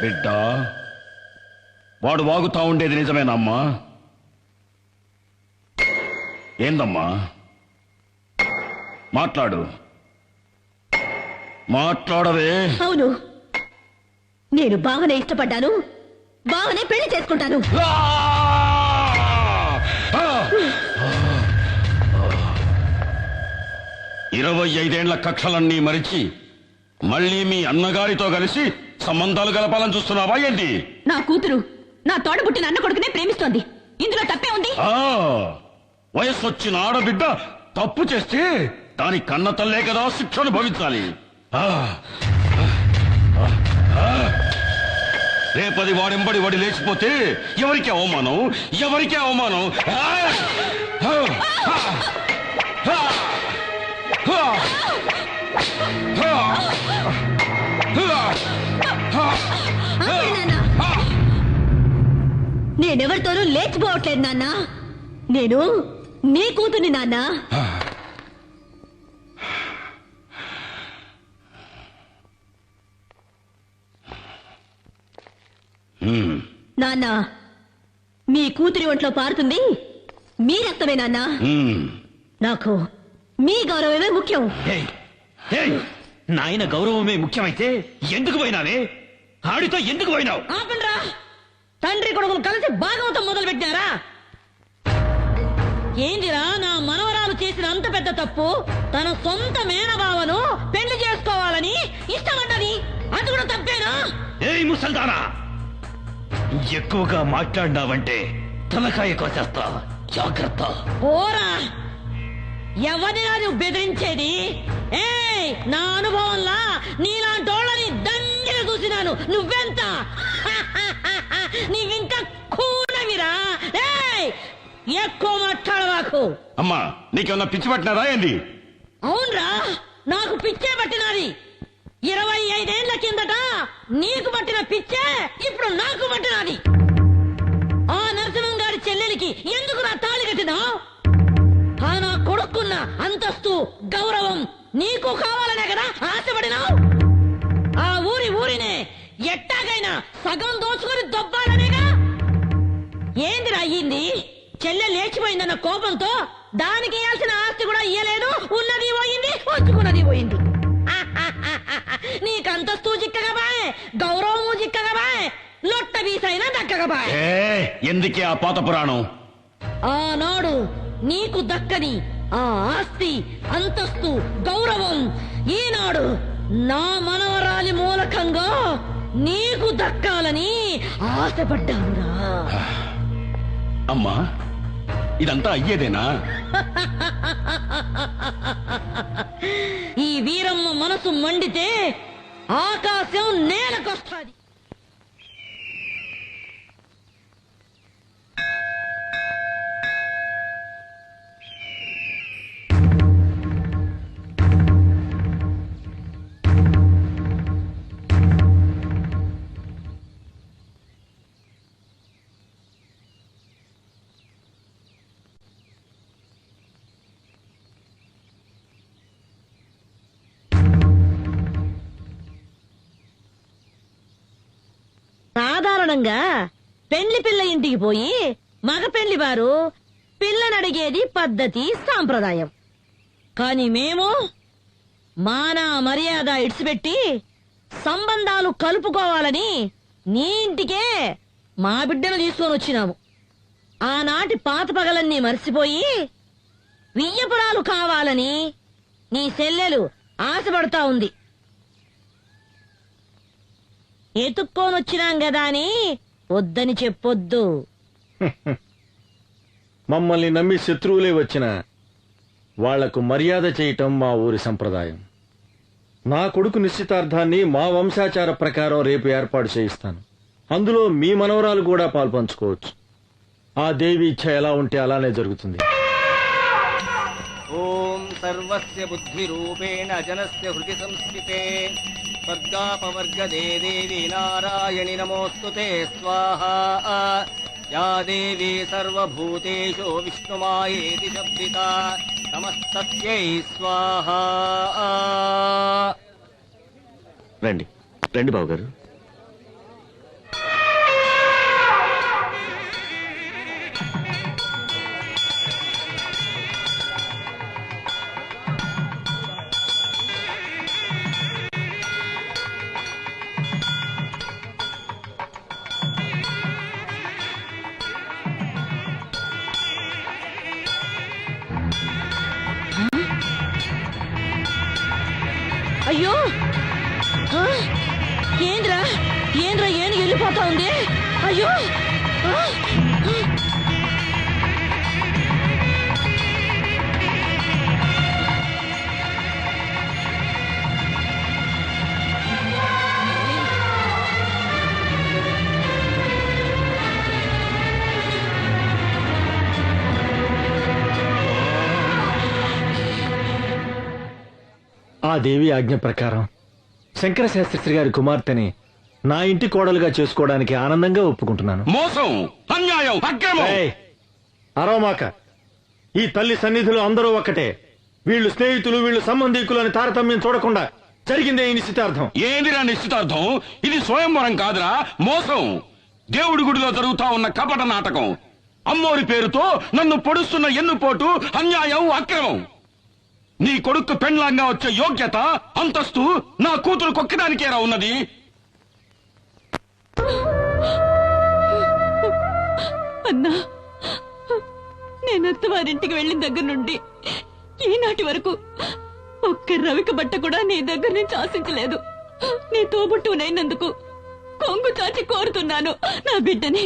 బిడ్డ, వాడు వాగుతా ఉండేది నిజమేనమ్మా? ఏందమ్మా? మాట్లాడు, మాట్లాడవే. అవును, నేను బావనే ఇష్టపడ్డాను, బావనే పెళ్లి చేసుకుంటాను. 25 కక్షలన్నీ మరిచి మళ్ళీ మీ అన్నగారితో కలిసి సంబంధాలు గలపాలని చూస్తున్నావా ఏంటి? నా కూతురు నా తోడబుట్టిన అన్న కొడుకునే ప్రేమిస్తోంది, ఇందులో తప్పే ఉంది? వయస్సు వచ్చిన ఆడబిడ్డ తప్పు చేస్తే దాని కన్న తల్లే కదా శిక్షను భవించాలి. రేపది వాడెంబడి వాడి లేచిపోతే ఎవరికి అవమానం, ఎవరికి అవమానం? నేనెవరితోనూ లేచిపోవట్లేదు నాన్న, నేను నీ కూతుర్ని నాన్న. నాన్న, మీ కూతురి ఒంట్లో పారుతుంది మీ రక్తమే నాన్న. నాకు మీ గౌరవమే ముఖ్యం. నాయన గౌరవమే ముఖ్యమైతే ఎందుకు పోయినావే? ఆడితో ఎందుకు పోయినావు? ఆపండ్రా, తండ్రి కొడుకులు కలిసి భాగవతం మొదలు పెట్టారా? ఏందిరా నా మనవరాలు చేసిన అంత పెద్ద తప్పు? తన సొంత మేనబావను పెళ్లి చేసుకోవాలని ఇష్టపడ్డది, అది కూడా తప్పేనా? ఏయ్ ముసల్దానా, ఎక్కువగా మాట్లాడినావంటే తలకాయ కోసేస్తా, జాగ్రత్త. పోరా, ఎవరినా నువ్వు బెదిరించేది? ఏయ్, నా అనుభవంలా నీలాంటోళ్ళని దండిగా చూసినాను. నువ్వెంత? నీవింకా కూడవిరా. ఏయ్, ఎక్కువ మాట్లాడవాకు. అమ్మా, నీకేమన్నా పిచ్చి పట్టినారా ఏంది? అవునరా, నాకు పిచ్చే పట్టినది. 25 ఏళ్ల కిందట నీకు పట్టిన పిచ్చే ఇప్పుడు నాకు పట్టినది. ఆ నరసింహం గారి చెల్లెలికి ఎందుకు నా తాళి కట్టినావు? ఆ నా కొడుకున్న అంతస్తు గౌరవం నీకు కావాలనే కదా ఆశపడినావు? ఆ ఊరినే ఎట్టాగైనా సగం దోచుకుని దొబ్బాలనేగా. ఏందిరా అయ్యింది? చెల్లె లేచిపోయిందన్న కోపంతో దానికి ఇయ్యాల్సిన ఆస్తి కూడా ఇయ్యలేదు. ఉన్నది పోయింది, వచ్చుకున్నది పోయింది. నీకంతస్తు చిక్కగా బాయ్, గౌరవము చిక్కగా బాయ్, లొట్ట బీసైనా దక్కగా బాయ్. ఎందుకే ఆ పాత పురాణం? ఆనాడు నీకు దక్కని ఆ ఆస్తి, అంతస్తు, గౌరవం ఈనాడు నా మనవరాలి మూలకంగా నీకు దక్కాలని ఆశపడ్డానురా. అమ్మా, ఇదంతా అయ్యేదేనా? ఈ వీరమ్మ మనసు మండితే ఆకాశం నేలకొస్తాది. సాధారణంగా పెళ్లి పిల్ల ఇంటికి పోయి మగ పెళ్లి వారు పిల్లనడిగేది పద్ధతి, సాంప్రదాయం. కాని మేము మాన మర్యాద ఇడిచిపెట్టి సంబంధాలు కలుపుకోవాలని నీ ఇంటికే మా బిడ్డను తీసుకొని వచ్చినాము. ఆనాటి పాత పగలన్నీ మర్చిపోయి వియ్యపురాలు కావాలని నీ చెల్లెలు ఆశపడతా ఉంది. ఎత్తుక్కోనొచ్చినాం గదా అని వద్దని చెప్పొద్దు. మమ్మల్ని నమ్మి శత్రువులే వచ్చిన వాళ్లకు మర్యాద చేయటం మా ఊరి సంప్రదాయం. నా కొడుకు నిశ్చితార్థాన్ని మా వంశాచార ప్రకారం రేపు ఏర్పాటు చేయిస్తాను. అందులో మీ మనవరాలు కూడా పాల్పంచుకోవచ్చు. ఆ దేవి ఇచ్ఛ ఎలా ఉంటే అలానే జరుగుతుంది. ఓం సర్వస్య బుద్ధి రూపేణ జనస్య హృది సంస్థితే స్వర్గాపవర్గదే దేవి నారాయణి నమోస్తుతే స్వాహా. యా దేవీ సర్వభూతేషు విష్ణుమాయేతి శబ్దితా నమస్తస్యై స్వాహా. రండి రండి బావగారు. అయ్యో ఆ? ఏంద్రా ఏంద్రా ఏను వెళ్ళిపోతా ఉంది అయ్యో ఆ? ఆ దేవి ఆజ్ఞ ప్రకారం శంకర శాస్త్రి గారి కుమార్తెని నా ఇంటి కోడలుగా చేసుకోవడానికి ఆనందంగా ఒప్పుకుంటున్నాను. మోసం, అన్యాయం, అక్రమం. ఏయ్, అరవమాక. ఈ తల్లి సన్నిధిలో అందరూ ఒక్కటే. వీళ్ళు స్నేహితులు, వీళ్ళు సంబంధీకులు అని తారతమ్యం చూడకుండా జరిగిందే ఈ నిశ్చితార్థం. ఏందిరా నిశ్చితార్థం? ఇది స్వయంవరం కాదురా, మోసం. దేవుడి గుడిలో జరుగుతా ఉన్న కపట నాటకం. అమ్మోరి పేరుతో నన్ను పొడుస్తున్న ఎన్నుపోటు, అన్యాయం, అక్రమం. నీ కొడుకు పెండ్లాంగా వచ్చే యోగ్యత, అంతస్తు నా కూతురు కొక్కడానికేరా ఉన్నది. అన్నా, నేను అత్తవారింటికి వెళ్ళిన దగ్గర నుండి ఈనాటి వరకు ఒక్క రవిక బట్ట కూడా నీ దగ్గర నుంచి ఆశించలేదు. నీ తోబుట్టునైనందుకు కొంగు చాచి కోరుతున్నాను. నా బిడ్డని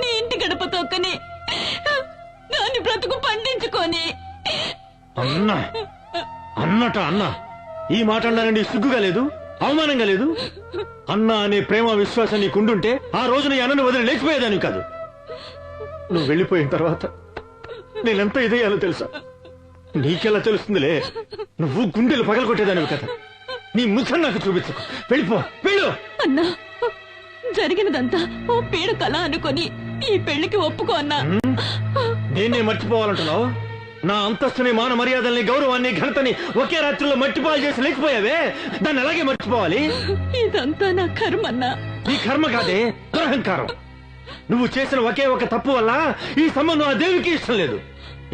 నీ ఇంటి గడప తొక్కని దాని బ్రతుకు పండించుకొని. అన్నా అన్నట అన్నా, ఈ మాట అన్నానండి సిగ్గుగా లేదు, అవమానంగా లేదు? అన్నా అనే ప్రేమ విశ్వాసం నీకుండుంటే ఆ రోజున ఈ అన్నను వదిలి లేచిపోయేదాన్ని కాదు. నువ్వు వెళ్ళిపోయిన తర్వాత నేనెంత ఇదయ్యాలో తెలుసా? నీకెలా తెలుస్తుందిలే, నువ్వు గుండెలు పగలగొట్టేదానివి కదా. నీ ముఖం నాకు చూపించకు, వెళ్ళిపో, వెళ్ళు. అన్నా, జరిగినదంతా ఓ పీడ కళ అనుకొని ఈ పెళ్లికి ఒప్పుకో అన్నా. నేనే మర్చిపోవాలంటున్నావు? నా అంతస్తుని, మాన మర్యాదల్ని, గౌరవాన్ని, ఘనతని ఒకే రాత్రిలో మట్టిపాలు చేసి లేకపోయావే, దాన్ని అలాగే మర్చిపోవాలి. ఇదంతా నా కర్మన్నా. ఈ కర్మ కాదే, దురహంకారం. నువ్వు చేసిన ఒకే ఒక తప్పు వల్ల ఈ సంబంధం ఆ దేవికి ఇష్టం లేదు.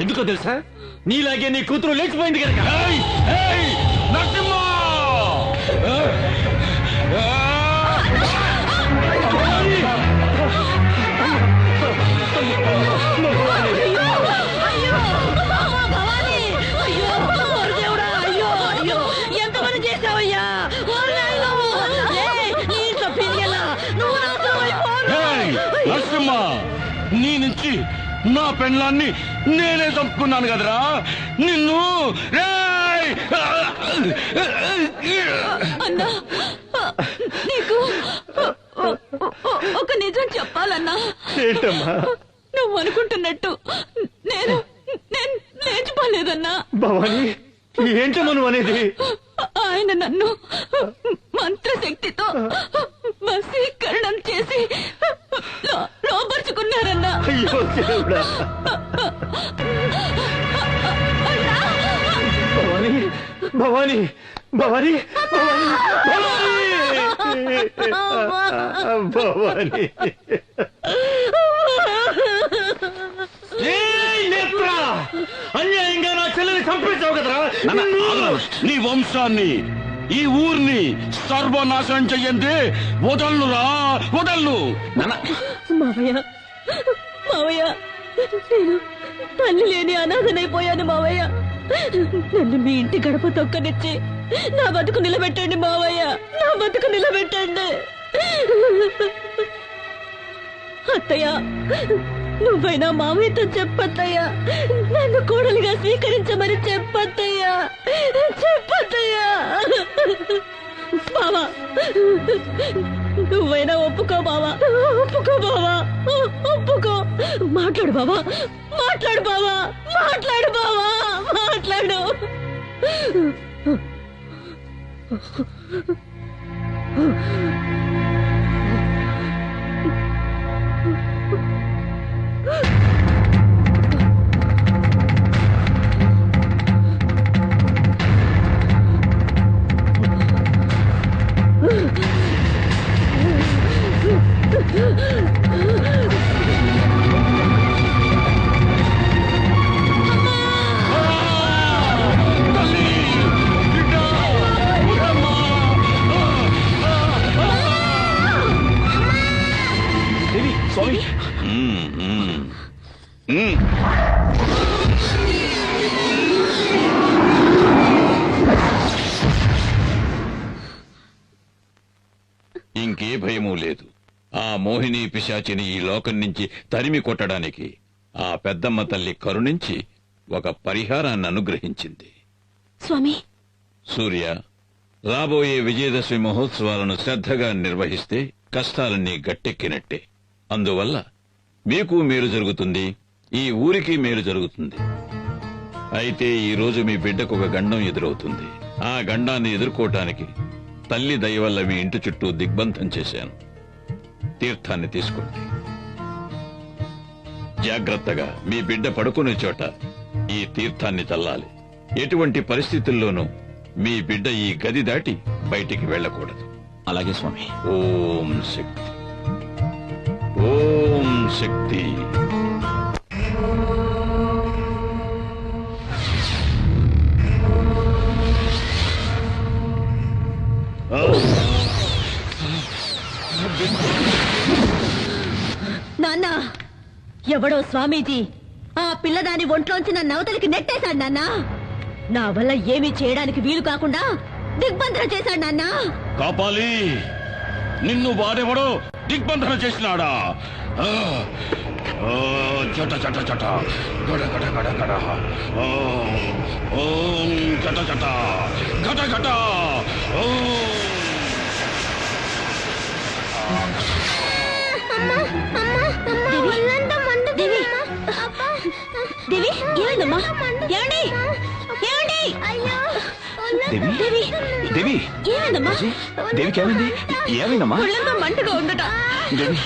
ఎందుకో తెలుసా? నీలాగే నీ కూతురు లేచిపోయింది కనుక. నరసింహ! నరసింహ, నీ నుంచి నా పెండ్లాన్ని నేనే చంపుకున్నాను కదరా నిన్ను. అన్నా, నీకు ఒక నిజం చెప్పాలన్నా. ఏంటమ్మా? నువ్వు అనుకుంటున్నట్టు నేను నేను లేచిపోలేదన్నా. భవాని, ఏంటమ్మా నువ్వు అనేది? ఆయన నన్ను మంత్రశక్తితో వశీకరణం చేసి లోపరుచుకున్నారన్నా. అయ్యో దేవుడా! భవాని, భవాని, భవాని, భవాని, భవాని! అన్యాయంగా నా చెల్లెని చంపేశావు కదరా. నీ వంశాన్ని, ఈ ఊరిని సర్వనాశనం చెయ్యండి. వదల్లురా, వదల్లు. మావయ్య, మావయ్య, నేను తల్లి లేని అనాథనైపోయాను మావయ్య. నన్ను మీ ఇంటి గడప తొక్కనిచ్చి నా బతుకు నిలబెట్టండి మావయ్య, నా బతుకు నిలబెట్టండి. అత్తయ్య, నువ్వైనా మావయ్యతో చెప్పత్తయ్యా, నన్ను కోడలిగా స్వీకరించమని చెప్పత్తయ్యా, చెప్పత్తయ్యా. బావా, నువ్వైనా ఒప్పుకో బావా, ఒప్పుకో బావా, ఒప్పుకో. మాట్లాడు బావా, మాట్లాడు బావా, మాట్లాడు బావా, మాట్లాడు. స్వామి, మోహిని పిశాచిని ఈ లోకం నుంచి తరిమి కొట్టడానికి ఆ పెద్దమ్మ తల్లి కరుణించి ఒక పరిహారాన్ని అనుగ్రహించింది. స్వామి, సూర్య, రాబోయే విజయదశమి మహోత్సవాలను శ్రద్ధగా నిర్వహిస్తే కష్టాలన్నీ గట్టెక్కినట్టే. అందువల్ల మీకు మేలు జరుగుతుంది, ఈ ఊరికి మేలు జరుగుతుంది. అయితే ఈ రోజు మీ బిడ్డకు ఒక గండం ఎదురవుతుంది. ఆ గండాన్ని ఎదుర్కోవటానికి తల్లి దయ వల్ల మీ ఇంటి చుట్టూ దిగ్బంధం చేశాను. తీర్థాన్ని తీసుకోండి. జాగ్రత్తగా మీ బిడ్డ పడుకునే చోట ఈ తీర్థాన్ని చల్లాలి. ఎటువంటి పరిస్థితుల్లోనూ మీ బిడ్డ ఈ గది దాటి బయటికి వెళ్ళకూడదు. అలాగే స్వామి. ఓం శక్తి, ఓం శక్తి. నాన్న, ఎవడో స్వామీజీ ఆ పిల్లదాని ఒంట్లోంచి నన్ను అవతలికి నెట్టేశాడు నాన్న. నా వల్ల ఏమీ చేయడానికి వీలు కాకుండా దిగ్బంధన చేశాడు నాన్న. కాపాలి, నిన్ను వాడెవడో దిగ్బంధన చేసినాడా? ఆ, ఆ, జట జట జట గడ గడ గడ గడ. ఓం జట జట గట గట. దేవి, దేవి, ఏమైందమ్మా? ఏమండి? ఏమండి? దేవి, దేవి, దేవి, ఏమైందమ్మా? దేవికి ఏమైంది? ఏమైందమ్మా? ఒళ్ళంతా మంటగా ఉందట. దేవి,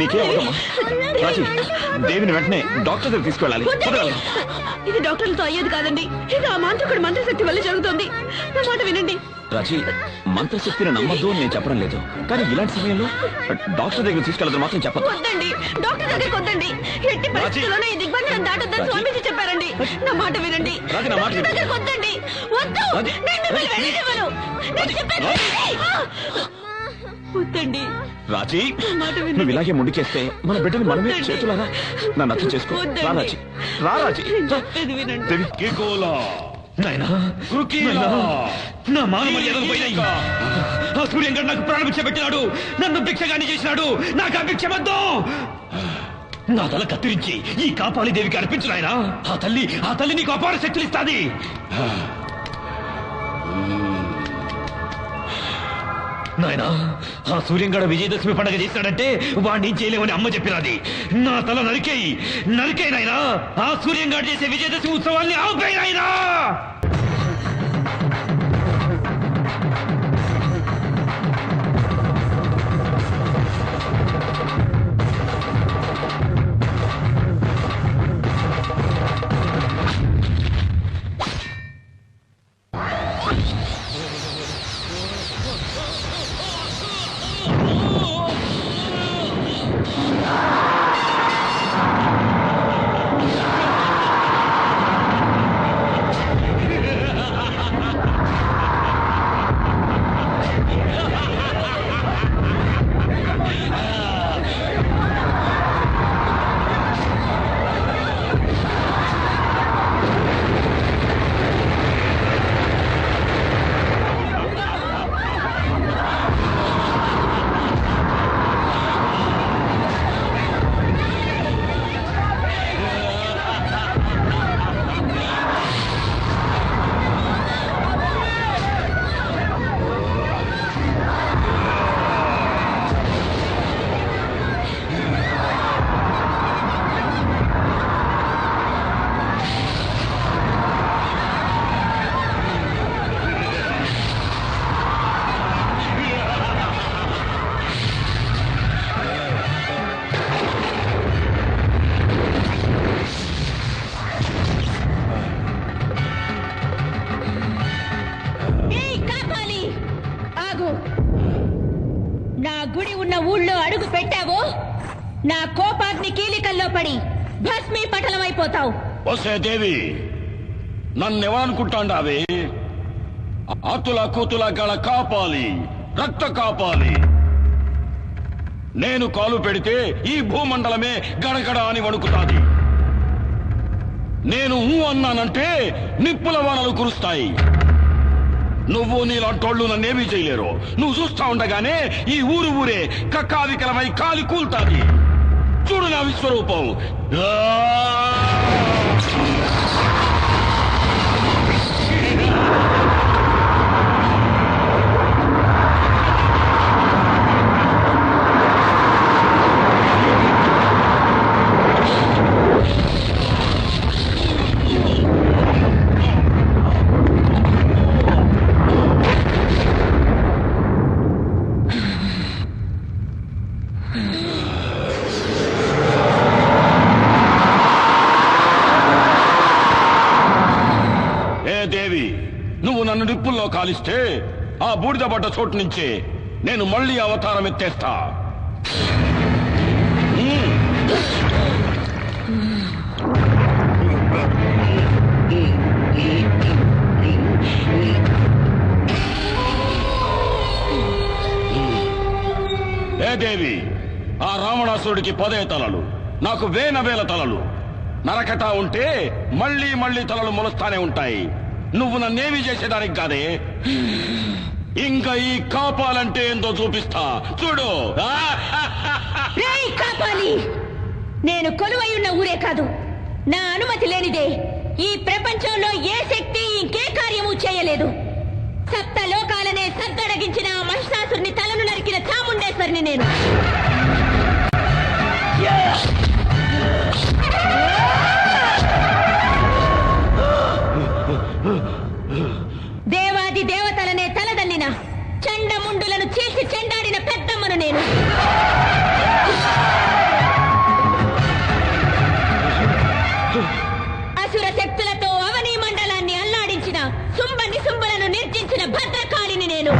నీకే అవుదమ్మా? రాజీ, దేవిని వెంటనే డాక్టర్ దగ్గర తీసుకెళ్ళాలి. వద్దండి. ఇది డాక్టర్లతో అయ్యేది కాదండి. ఇది ఆ మాంత్రికుడి మంత్రశక్తి వల్ల జరుగుతుంది. నా మాట వినండి. రాజీ, మంత్రశక్తిని నమ్మద్దు అని నేను చెప్పడం లేదు, కానీ ఇలాంటి సమయంలో డాక్టర్ దగ్గర తీసుకెళ్ళదు మాత్రం చెప్పదు. వద్దండి, డాక్టర్ దగ్గరికి వద్దండి. ఎట్టి పరిస్థితుల్లోనే ఈ దిగ్బంధనం దాటొద్దని స్వామీజీ చెప్పారండి. నా మాట వినండి. రాజీ, నా మాట డాక్టర్ దగ్గరికి వద్దండి. వద్దు, నేను మిమ్మల్ని వెళ్ళనివ్వను. నేను చెప్పేది వినండి. వద్దండి. రాజీ, మాట వినండి. నువ్వు ఇలాగే ముందుకేస్తే మన బిడ్డని మనమే వద్దండి. చేతులారా నన్ను అర్థం చేసుకో. వద్దండి. రా రాజీ, రా రాజీ. నేను చెప్పేది వినండి. దేవి, కికోలా, నాయనా, రుకీలా, నా మాన మర్యాదలు పోయినాయి. ఆ సూర్యంగాడు నాకు ప్రాణభిక్ష పెట్టినాడు, నన్ను భిక్షగాని చేసినాడు. నాకు ఆ భిక్ష వద్దు. నా తల కత్తిరించి ఈ కాపాలి దేవికి అర్పించు నాయనా. ఆ తల్లి నీకు అపార శక్తులు ఇస్తాది. నాయనా, ఆ సూర్యంగాడు విజయదశమి పండుగ చేస్తాడంటే వాడిని ఏం చేయలేమని అమ్మ చెప్పినది. నా తల నరికేయి నాయనా. ఆ సూర్యంగాడు చేసే విజయదశమి ఉత్సవాన్ని ఆపేయి నాయనా. నా గుడి ఉన్న ఊళ్ళో అడుగు పెట్టావో నా కోపాగ్ని కీలికల్లో పడి భస్మీ పటలమైపోతావు. వసే దేవి, నన్నెవరనుకుంటాండావే? ఆతుల కూతుల గల కాపాలి, రక్త కాపాలి. నేను కాలు పెడితే ఈ భూమండలమే గడగడ అని వణుకుతాది. నేను అన్నానంటే నిప్పుల వానలు కురుస్తాయి. నువ్వు నీలాంటోళ్ళు నన్నేమీ చేయలేరు. నువ్వు చూస్తా ఉండగానే ఈ ఊరే కక్కావికలమై కాలి కూల్తాది. చూడు నా విశ్వరూపం. దేవి, నువ్వు నన్ను నిప్పుల్లో కాలిస్తే ఆ బూడిద పడ్డ చోటు నుంచే నేను మళ్ళీ అవతారం ఎత్తేస్తా. ఏ దేవి, ఆ రావణాసురుడికి 10 తలలు, నాకు వేల తలలు. నరకటా ఉంటే మళ్ళీ మళ్ళీ తలలు మొలుస్తానే ఉంటాయి. నువ్వు నన్నేమి చేసేదానికి కాదే. ఇంకా ఈ కాపాలంటే ఏందో చూపిస్తా చూడు. కాపాలి, నేను కొలువై ఉన్న ఊరే కాదు, నా అనుమతి లేనిదే ఈ ప్రపంచంలో ఏ శక్తి ఇంకే కార్యము చేయలేదు. 7 లోకాలనే సద్దడగించిన ఆ మహిషాసురుని తలను నరికిన చాముండేశ్వరిని నేను. దేవాది దేవతలనే తలదన్నిన చండముండులను చీల్చి చెండాడిన పెద్దమ్మను నేను. అసుర శక్తులతో అవనీ మండలాన్ని అల్లాడించిన శుంభ నిశుంభులను నిర్జించిన భద్రకాళిని నేను.